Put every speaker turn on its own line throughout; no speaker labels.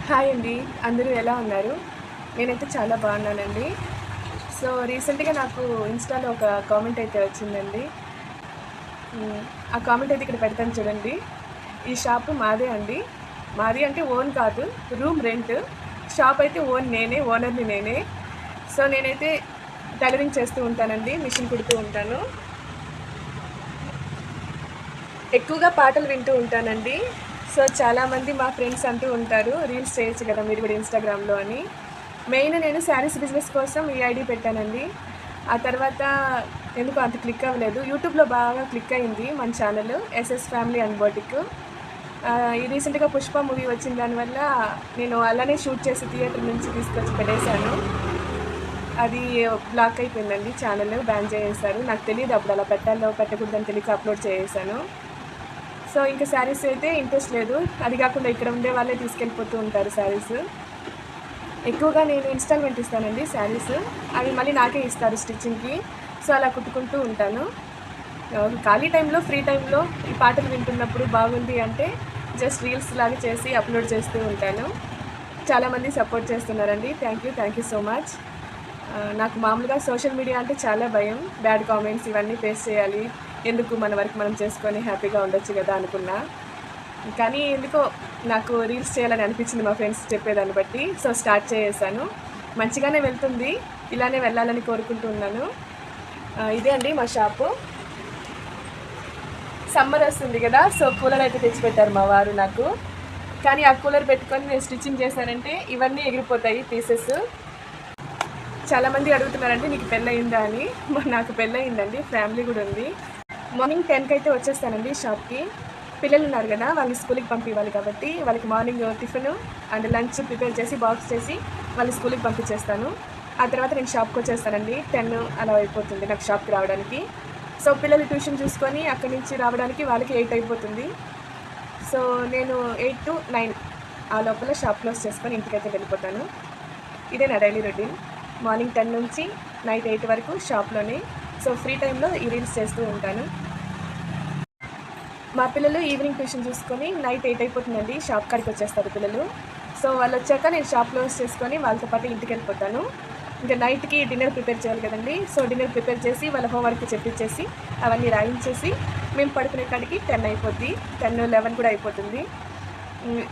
Hi అండి. అందరూ ఎలా ఉన్నారు? నేనైతే చాలా బాగున్నానండి. సో, రీసెంట్‌గా నాకు ఇన్‌స్టాలో ఒక కామెంట్ అయితే వచ్చిందండి. ఆ కామెంట్ అయితే ఇక్కడ పెడతాను చూడండి. ఈ షాపు మాదే అండి. మాది అంటే ఓన్ కాదు. Room rent. షాప్ అయితే ఓనర్‌ని నేనే. సో, నేనైతే టైలరింగ్ చేస్తూ ఉంటానండి. మిషన్ కుడుతూ ఉంటాను. ఎక్కువగా పాటలు వింటూ ఉంటానండి. సో, చాలామంది మా ఫ్రెండ్స్ అంటూ ఉంటారు, రీల్స్ చేయొచ్చు కదా మీరు కూడా ఇన్‌స్టాగ్రామ్‌లో అని. మెయిన్ నేను శారీస్ బిజినెస్ కోసం ఈ ఐడీ పెట్టానండి. ఆ తర్వాత ఎందుకో అంత క్లిక్ అవ్వలేదు. యూట్యూబ్‌లో బాగా క్లిక్ అయింది మన channel SS family and boutique. ఈ రీసెంట్‌గా 'పుష్ప' మూవీ వచ్చిన దానివల్ల నేను అలానే షూట్ చేసి థియేటర్ నుంచి తీసుకొచ్చి పెట్టేశాను. అది బ్లాక్ అయిపోయిందండి ఛానల్. బ్యాన్ చేసేశారు. నాకు తెలీదు అప్పుడు అలా పెట్టాలో పెట్టకూడదని తెలియక అప్‌లోడ్ చేసేశాను. సో, ఇంకా శారీస్ అయితే ఇంట్రెస్ట్ లేదు. అది కాకుండా ఇక్కడ ఉండే వాళ్ళే తీసుకెళ్ళిపోతూ ఉంటారు శారీస్. ఎక్కువగా నేను ఇన్‌స్టాల్‌మెంట్ ఇస్తానండి శారీస్. అవి మళ్ళీ నాకే ఇస్తారు స్టిచ్చింగ్‌కి. సో, అలా కుట్టుకుంటూ ఉంటాను. ఖాళీ టైంలో, ఫ్రీ టైంలో ఈ పాటలు వింటున్నప్పుడు బాగుంది అంటే జస్ట్ రీల్స్ లాగా చేసి అప్‌లోడ్ చేస్తూ ఉంటాను. చాలామంది సపోర్ట్ చేస్తున్నారండి. Thank you so much. నాకు మామూలుగా సోషల్ మీడియా అంటే చాలా భయం. బ్యాడ్ కామెంట్స్ ఇవన్నీ ఫేస్ చేయాలి. ఎందుకు మన వర్క్ మనం చేసుకొని హ్యాపీగా ఉండొచ్చు కదా అనుకున్నా. కానీ ఎందుకో నాకు రీల్స్ చేయాలని అనిపించింది మా ఫ్రెండ్స్ చెప్పేదాన్ని బట్టి. సో, స్టార్ట్ చేసేసాను. మంచిగానే వెళ్తుంది. ఇలానే వెళ్ళాలని కోరుకుంటున్నాను. ఇదే అండి మా షాపు. సమ్మర్ వస్తుంది కదా! సో, కూలర్ అయితే తెచ్చిపెట్టారు మా వారు నాకు. కానీ ఆ కూలర్ పెట్టుకొని నేను స్టిచ్చింగ్ చేశానంటే ఇవన్నీ ఎగిరిపోతాయి పీసెస్. చాలామంది అడుగుతున్నారండి నీకు పెళ్ళయిందా అని. నాకు పెళ్ళయిందండి. ఫ్యామిలీ కూడా ఉంది. మార్నింగ్ 10కి అయితే వచ్చేస్తానండి షాప్‌కి. పిల్లలు ఉన్నారు కదా! వాళ్ళని స్కూల్‌కి పంపివ్వాలి కాబట్టి వాళ్ళకి morning tiffin and lunch prepare చేసి బాక్స్ చేసి వాళ్ళని స్కూల్‌కి పంపించేస్తాను. ఆ తర్వాత నేను షాప్‌కి వచ్చేస్తానండి. 10 అలా అయిపోతుంది నాకు షాప్‌కి రావడానికి. సో, పిల్లలు ట్యూషన్ చూసుకొని అక్కడి నుంచి రావడానికి వాళ్ళకి 8 అయిపోతుంది. సో, నేను 8-9 ఆ లోపల షాప్ క్లోజ్ చేసుకొని ఇంటికైతే వెళ్ళిపోతాను. ఇదే నా డైలీ రొటీన్. మార్నింగ్ 10 నుంచి నైట్ 8 వరకు షాప్‌లోనే. సో, ఫ్రీ టైంలో ఈ రీల్స్ చేస్తూ ఉంటాను. మా పిల్లలు ఈవినింగ్ ట్యూషన్ చూసుకొని నైట్ 8 అయిపోతుందండి. షాప్ కాడికి వచ్చేస్తారు పిల్లలు. సో, వాళ్ళొచ్చాక నేను షాప్ క్లోజ్ చేసుకొని వాళ్ళతో పాటు ఇంటికెళ్ళిపోతాను. ఇంకా నైట్‌కి డిన్నర్ ప్రిపేర్ చేయాలి కదండీ! సో, డిన్నర్ ప్రిపేర్ చేసి వాళ్ళ హోంవర్క్ చెప్పించేసి అవన్నీ రాయించేసి మేము పడుకునే కాడికి 10 అయిపోద్ది. 10, 11 కూడా అయిపోతుంది.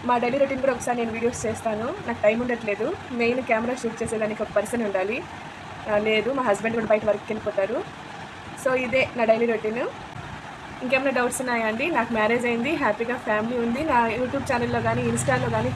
మా డైలీ రొటీన్ కూడా ఒకసారి నేను వీడియోస్ చేస్తాను. నాకు టైం ఉండట్లేదు. మెయిన్ కెమెరా షూట్ చేసేదానికి ఒక పర్సన్ ఉండాలి. లేదు, మా హస్బెండ్ కూడా బయట వర్క్‌కెళ్ళిపోతారు. సో, ఇదే నా డైలీ రొటీను. ఇంకేమైనా డౌట్స్ ఉన్నాయా అండి? నాకు మ్యారేజ్ అయింది. హ్యాపీగా ఫ్యామిలీ ఉంది. నా యూట్యూబ్ ఛానల్‌లో గానీ, ఇన్‌స్టాలో గానీ,